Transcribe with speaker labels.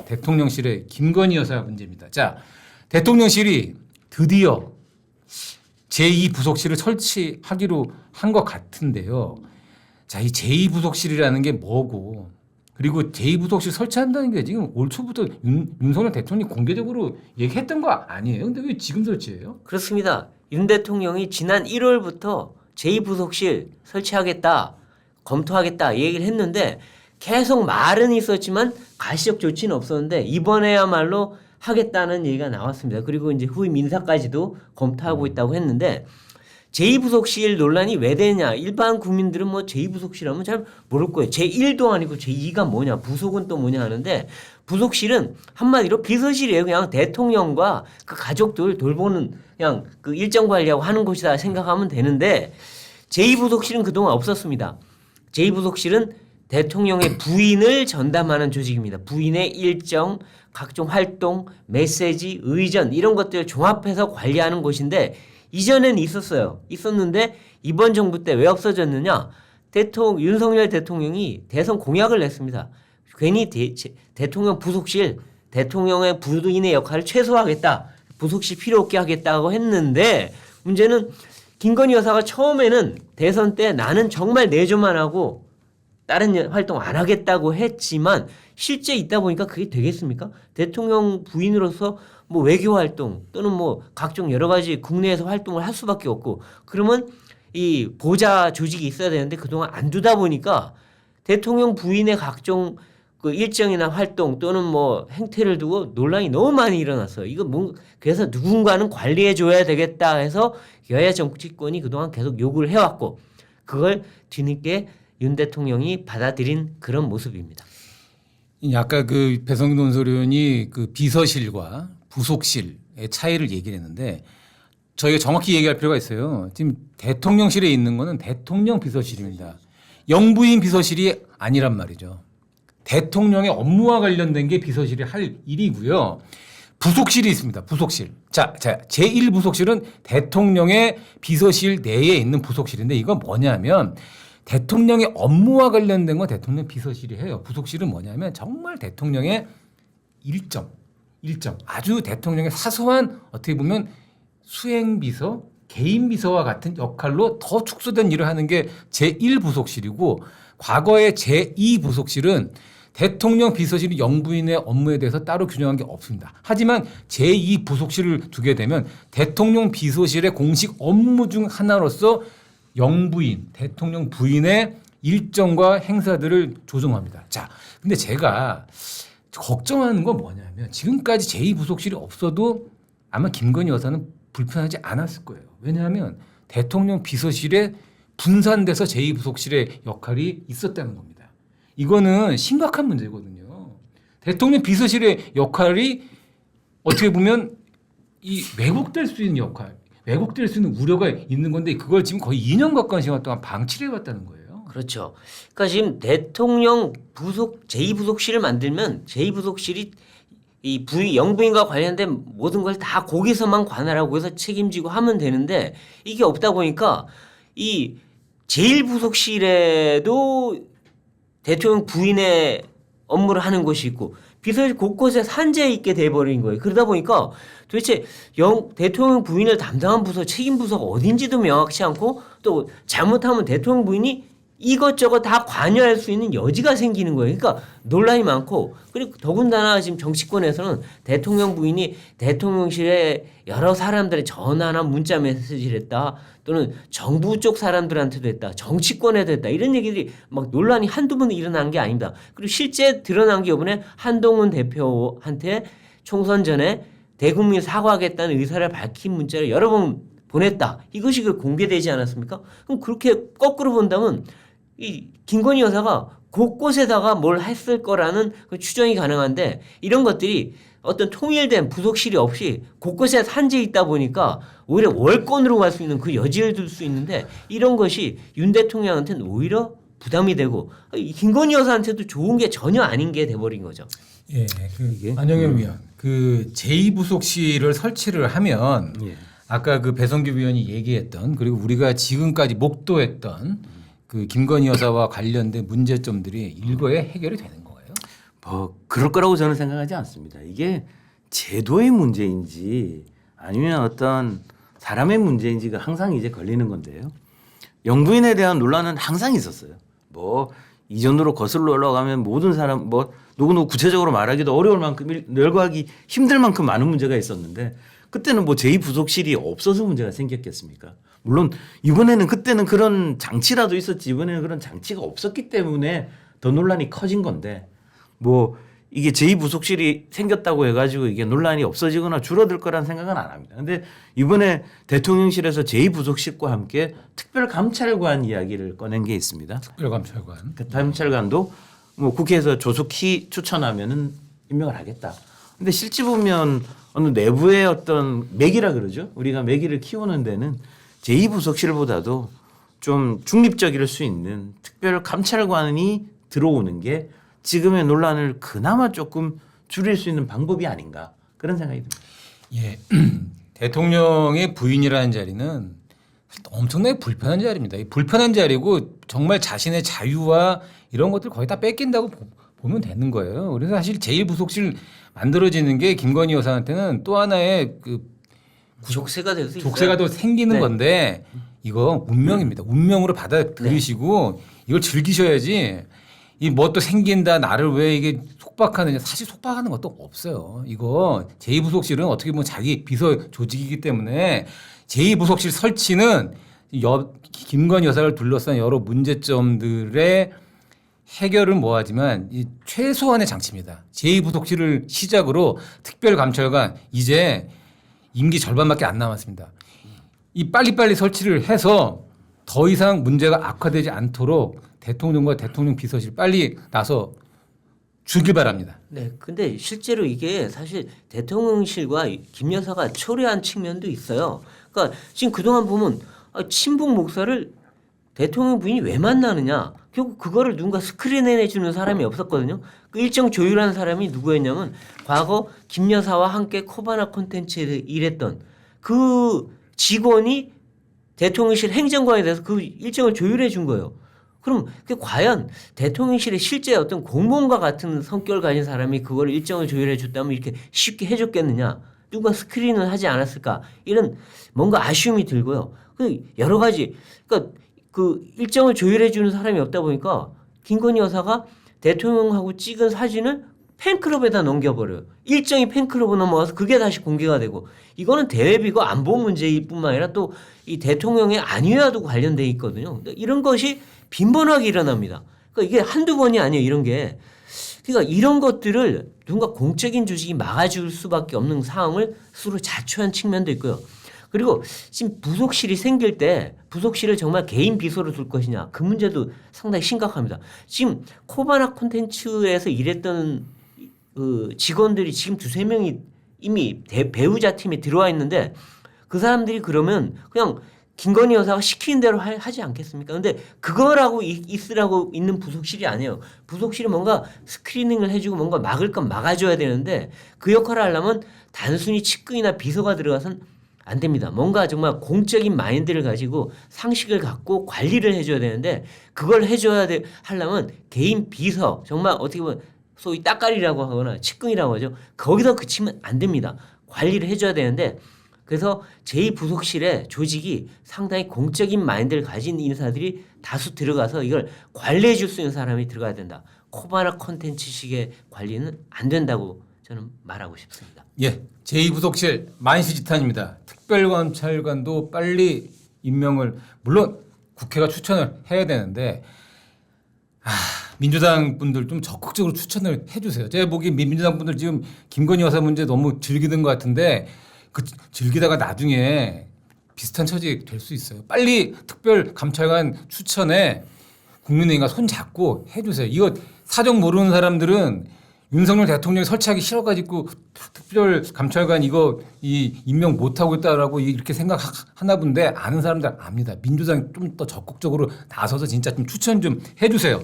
Speaker 1: 대통령실의 김건희 여사 문제입니다. 자, 대통령실이 드디어 제2부속실을 설치하기로 한 것 같은데요. 자, 이 제2부속실이라는 게 뭐고, 그리고 제2부속실 설치한다는 게 지금 올 초부터 윤석열 대통령이 공개적으로 얘기했던 거 아니에요? 근데 왜 지금 설치해요?
Speaker 2: 그렇습니다. 윤 대통령이 지난 1월부터 제2부속실 설치하겠다, 검토하겠다 얘기를 했는데 계속 말은 있었지만 가시적 조치는 없었는데 이번에야말로 하겠다는 얘기가 나왔습니다. 그리고 이제 후임 인사까지도 검토하고 있다고 했는데 제2부속실 논란이 왜 되냐. 일반 국민들은 뭐 제2부속실 하면 잘 모를 거예요. 제1도 아니고 제2가 뭐냐. 부속은 또 뭐냐 하는데 부속실은 한마디로 비서실이에요. 그냥 대통령과 그 가족들 돌보는 그냥 그 일정 관리하고 하는 곳이다 생각하면 되는데 제2부속실은 그동안 없었습니다. 제2부속실은 대통령의 부인을 전담하는 조직입니다. 부인의 일정, 각종 활동, 메시지, 의전 이런 것들을 종합해서 관리하는 곳인데 이전엔 있었어요. 있었는데 이번 정부 때 왜 없어졌느냐? 윤석열 대통령이 대선 공약을 냈습니다. 괜히 대통령 부속실, 대통령의 부인의 역할을 최소화하겠다. 부속실 필요 없게 하겠다고 했는데 문제는 김건희 여사가 처음에는 대선 때 나는 정말 내조만 하고 다른 활동 안 하겠다고 했지만 실제 있다 보니까 그게 되겠습니까? 대통령 부인으로서 뭐 외교 활동 또는 뭐 각종 여러 가지 국내에서 활동을 할 수밖에 없고 그러면 이 보좌 조직이 있어야 되는데 그동안 안 두다 보니까 대통령 부인의 각종 그 일정이나 활동 또는 뭐 행태를 두고 논란이 너무 많이 일어났어요. 이거 뭐 그래서 누군가는 관리해 줘야 되겠다 해서 여야 정치권이 그동안 계속 요구를 해왔고 그걸 뒤늦게 윤 대통령이 받아들인 그런 모습입니다.
Speaker 1: 아까 그 배성균 논설위원이 그 비서실과 부속실의 차이를 얘기를 했는데 저희가 정확히 얘기할 필요가 있어요. 지금 대통령실에 있는 거는 대통령 비서실입니다. 영부인 비서실이 아니란 말이죠. 대통령의 업무와 관련된 게 비서실이 할 일이고요. 부속실이 있습니다. 부속실. 자, 제1부속실은 대통령의 비서실 내에 있는 부속실인데 이건 뭐냐면 대통령의 업무와 관련된 건 대통령 비서실이 해요. 부속실은 뭐냐면 정말 대통령의 일정 아주 대통령의 사소한 어떻게 보면 수행비서, 개인비서와 같은 역할로 더 축소된 일을 하는 게 제1부속실이고 과거의 제2부속실은 대통령 비서실이 영부인의 업무에 대해서 따로 규정한 게 없습니다. 하지만 제2부속실을 두게 되면 대통령 비서실의 공식 업무 중 하나로서 영부인, 대통령 부인의 일정과 행사들을 조정합니다. 자, 근데 제가 걱정하는 건 뭐냐면 지금까지 제2부속실이 없어도 아마 김건희 여사는 불편하지 않았을 거예요. 왜냐하면 대통령 비서실에 분산돼서 제2부속실의 역할이 있었다는 겁니다. 이거는 심각한 문제거든요. 대통령 비서실의 역할이 어떻게 보면 이 왜곡될 수 있는 역할, 왜곡될 수 있는 우려가 있는 건데 그걸 지금 거의 2년 가까운 시간 동안 방치를 해왔다는 거예요.
Speaker 2: 그렇죠. 그러니까 지금 대통령 제2부속실을 만들면 제2부속실이 이 영부인과 관련된 모든 걸 다 거기서만 관할하고 해서 책임지고 하면 되는데 이게 없다 보니까 이 제1부속실에도 대통령 부인의 업무를 하는 곳이 있고 비서실 곳곳에 산재 있게 돼버린 거예요. 그러다 보니까 도대체 대통령 부인을 담당한 부서, 책임 부서가 어딘지도 명확치 않고 또 잘못하면 대통령 부인이 이것저것 다 관여할 수 있는 여지가 생기는 거예요. 그러니까 논란이 많고 그리고 더군다나 지금 정치권에서는 대통령 부인이 대통령실에 여러 사람들의 전화나 문자 메시지를 했다 또는 정부 쪽 사람들한테도 했다 정치권에도 했다 이런 얘기들이 막 논란이 한두 번 일어난 게 아닙니다. 그리고 실제 드러난 게 이번에 한동훈 대표한테 총선 전에 대국민 사과하겠다는 의사를 밝힌 문자를 여러 번 보냈다. 이것이 공개되지 않았습니까? 그럼 그렇게 거꾸로 본다면 이 김건희 여사가 곳곳에다가 뭘 했을 거라는 추정이 가능한데 이런 것들이 어떤 통일된 부속실이 없이 곳곳에 산재 있다 보니까 오히려 월권으로 갈 수 있는 그 여지를 둘 수 있는데 이런 것이 윤 대통령한테는 오히려 부담이 되고 김건희 여사한테도 좋은 게 전혀 아닌 게 돼버린 거죠.
Speaker 1: 예, 안영현 위원, 그 제2부속실을 설치를 하면 아까 그 배성규 위원이 얘기했던 그리고 우리가 지금까지 목도했던 그 김건희 여사와 관련된 문제점들이 일거에 해결이 되는 거예요?
Speaker 3: 그럴 거라고 저는 생각하지 않습니다. 이게 제도의 문제인지 아니면 어떤 사람의 문제인지가 항상 이제 걸리는 건데요. 영부인에 대한 논란은 항상 있었어요. 이전으로 거슬러 올라가면 모든 사람 누구누구 구체적으로 말하기도 어려울 만큼 열거하기 힘들 만큼 많은 문제가 있었는데 그때는 제2부속실이 없어서 문제가 생겼겠습니까? 물론 이번에는 그때는 그런 장치라도 있었지 이번에는 그런 장치가 없었기 때문에 더 논란이 커진 건데 이게 제2부속실이 생겼다고 해가지고 이게 논란이 없어지거나 줄어들 거란 생각은 안 합니다. 근데 이번에 대통령실에서 제2부속실과 함께 특별감찰관 이야기를 꺼낸 게 있습니다.
Speaker 1: 특별감찰관.
Speaker 3: 그 감찰관도 국회에서 조속히 추천하면은 임명을 하겠다. 근데 실제 보면 어느 내부의 어떤 맥이라 그러죠. 우리가 맥이를 키우는 데는 제2부속실보다도 좀 중립적일 수 있는 특별감찰관이 들어오는 게 지금의 논란을 그나마 조금 줄일 수 있는 방법이 아닌가 그런 생각이 듭니다.
Speaker 1: 예. 대통령의 부인이라는 자리는 엄청나게 불편한 자리입니다. 이 불편한 자리고 정말 자신의 자유와 이런 것들 거의 다 뺏긴다고 보면 되는 거예요. 그래서 사실 제1부속실 만들어지는 게 김건희 여사한테는 또 하나의
Speaker 2: 족쇄가 될 수 있어요.
Speaker 1: 족쇄가 또 생기는
Speaker 2: 네.
Speaker 1: 건데 이거 운명입니다. 운명으로 받아들이시고 이걸 즐기셔야지 이 또 생긴다 나를 왜 이게 속박하느냐 사실 속박하는 것도 없어요. 이거 제2부속실은 어떻게 보면 자기 비서 조직이기 때문에 제2부속실 설치는 김건희 여사를 둘러싼 여러 문제점들의 해결은 뭐하지만 이 최소한의 장치입니다. 제2부속실을 시작으로 특별감찰관 이제 임기 절반밖에 안 남았습니다. 이 빨리빨리 설치를 해서 더 이상 문제가 악화되지 않도록 대통령과 대통령 비서실 빨리 나서 주길 바랍니다.
Speaker 2: 네, 근데 실제로 이게 사실 대통령실과 김 여사가 초래한 측면도 있어요. 그러니까 지금 그동안 보면 친북 목사를 대통령 부인이 왜 만나느냐? 결국 그거를 누군가 스크린해 주는 사람이 없었거든요. 그 일정 조율하는 사람이 누구였냐면 과거 김 여사와 함께 코바나 콘텐츠에서 일했던 그 직원이 대통령실 행정관에 대해서 그 일정을 조율해 준 거예요. 그럼 그게 과연 대통령실의 실제 어떤 공무원과 같은 성격을 가진 사람이 그걸 일정을 조율해 줬다면 이렇게 쉽게 해줬겠느냐? 누가 스크린을 하지 않았을까? 이런 뭔가 아쉬움이 들고요. 여러 가지 그러니까 그 일정을 조율해 주는 사람이 없다 보니까 김건희 여사가 대통령하고 찍은 사진을 팬클럽에다 넘겨버려요. 일정이 팬클럽으로 넘어가서 그게 다시 공개가 되고 이거는 대외비고 안보 문제뿐만 아니라 또 이 대통령의 안위와도 관련돼 있거든요. 이런 것이 빈번하게 일어납니다. 그러니까 이게 한두 번이 아니에요. 이런 게. 그러니까 이런 것들을 누군가 공적인 조직이 막아줄 수밖에 없는 상황을 스스로 자초한 측면도 있고요. 그리고 지금 부속실이 생길 때 부속실을 정말 개인 비서로 둘 것이냐 그 문제도 상당히 심각합니다. 지금 코바나 콘텐츠에서 일했던 그 직원들이 지금 두세 명이 이미 배우자 팀에 들어와 있는데 그 사람들이 그러면 그냥 김건희 여사가 시키는 대로 하지 않겠습니까? 근데 그거라고 있으라고 있는 부속실이 아니에요. 부속실이 뭔가 스크리닝을 해주고 뭔가 막을 건 막아줘야 되는데 그 역할을 하려면 단순히 측근이나 비서가 들어가선 안 됩니다. 뭔가 정말 공적인 마인드를 가지고 상식을 갖고 관리를 해줘야 되는데 그걸 하려면 개인 비서 정말 어떻게 보면 소위 따까리라고 하거나 측근이라고 하죠. 거기서 그치면 안 됩니다. 관리를 해줘야 되는데 그래서 제2부속실의 조직이 상당히 공적인 마인드를 가진 인사들이 다수 들어가서 이걸 관리해 줄 수 있는 사람이 들어가야 된다. 코바나 콘텐츠식의 관리는 안 된다고 저는 말하고 싶습니다.
Speaker 1: 예, 제2부속실 만시지탄입니다. 특별감찰관도 빨리 임명을 물론 국회가 추천을 해야 되는데 민주당 분들 좀 적극적으로 추천을 해주세요. 제가 보기엔 민주당 분들 지금 김건희 여사 문제 너무 즐기는 것 같은데 그 즐기다가 나중에 비슷한 처지 될 수 있어요. 빨리 특별감찰관 추천에 국민의힘과 손 잡고 해주세요. 이거 사정 모르는 사람들은 윤석열 대통령이 설치하기 싫어가지고 특별감찰관 이 임명 못하고 있다라고 이렇게 생각하나 본데 아는 사람들 압니다. 민주당이 좀 더 적극적으로 나서서 진짜 좀 추천 좀 해주세요.